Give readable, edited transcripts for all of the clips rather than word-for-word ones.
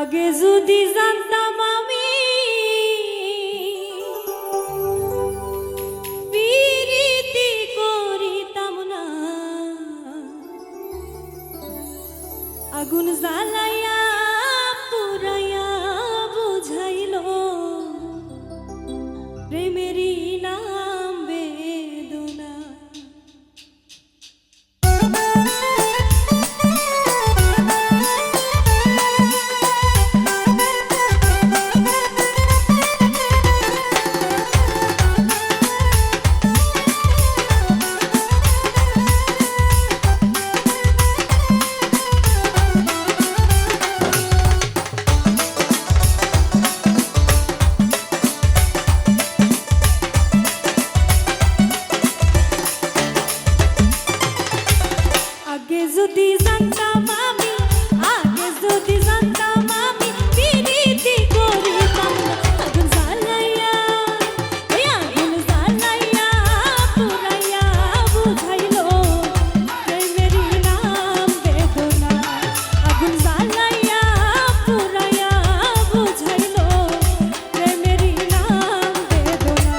আগে যদি জানতাম আমি প্রীতি করিতাম না, আগুন জ্বালাইয়া পুরাইয়া বুঝাইল প্রেমেরই নাম বেদনা। আগে যদি জানতাম আমি, আগে যদি জানতাম আমি প্রীতি করিতাম না, আগুন জ্বালাইয়া আগুন জ্বালাইয়া পুরাইয়া বুঝাইল প্রেমেরই নাম বেদনা। আগুন জ্বালাইয়া পুরাইয়া বুঝাইল প্রেমেরই নাম বেদনা।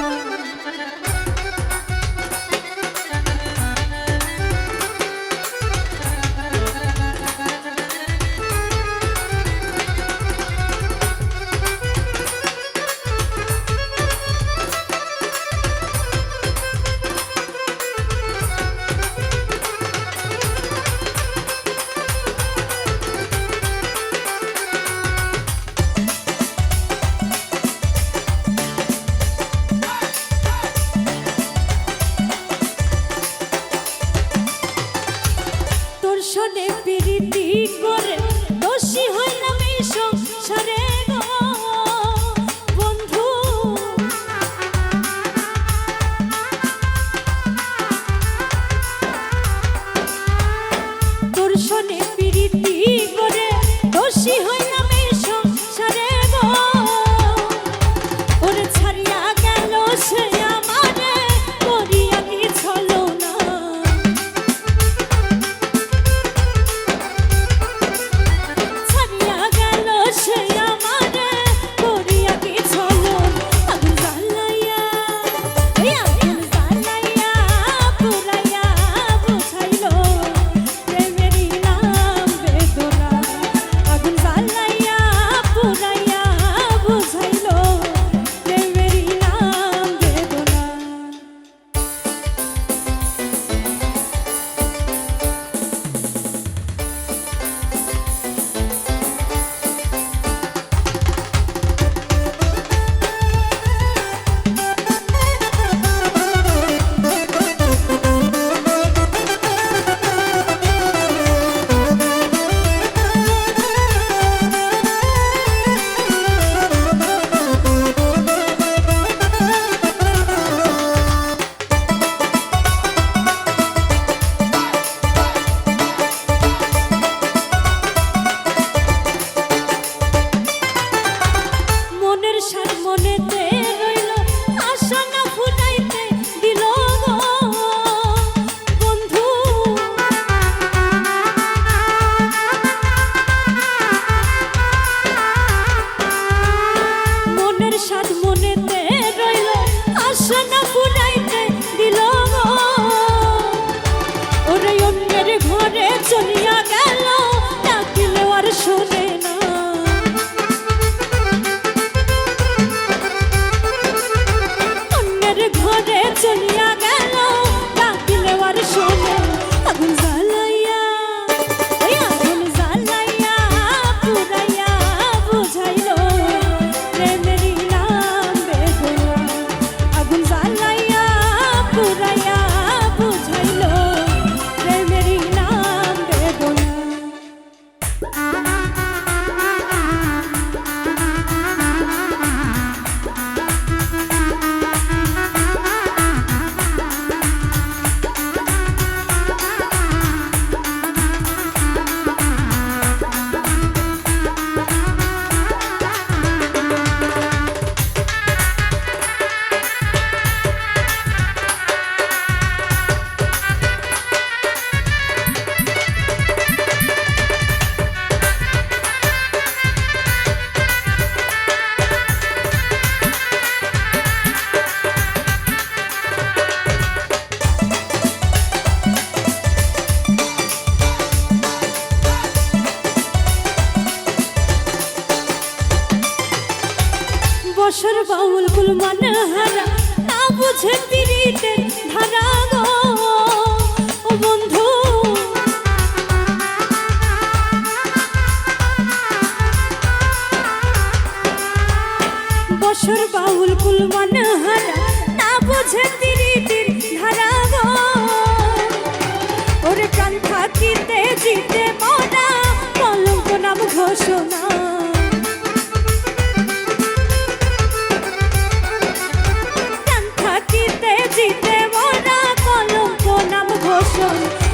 শোনে প্রীতি করে দোষী হইলাম এই সংসারে গো বন্ধু। তোর শোনে প্রীতি করে দোষী হইলাম এই সংসারে গো। ওরে ছাড়িয়া গেল সে আমারে করিয়া কি ছলনা। সে বসর বাউল কুল মানে হারা না বুঝে পিরিতের ধারা গো ও বন্ধু বসর বাউল কুল মানে হারা না বুঝে পিরিতের ধারা গো ওরে প্রাণ থাকিতে জিতে মরা কলঙ্ক নাম ঘোষণা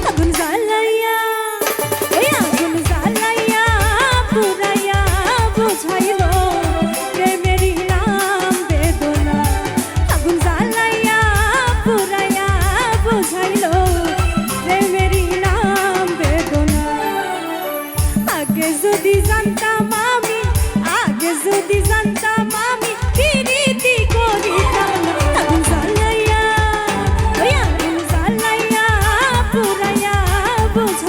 আগুন জ্বালাইয়া ওই আগুন জ্বালাইয়া পুরাইয়া বুঝাইল প্রেমেরই নাম বেদনা আগুন জ্বালাইয়া পুরাইয়া বুঝাইল প্রেমেরই নাম বেদনা আগে যদি জানতাম আমি আগে যদি জানতাম আমি প্রীতি করিতাম না আগুন জ্বালাইয়া ওই আগুন জ্বালাইয়া পুরাইয়া বুঝা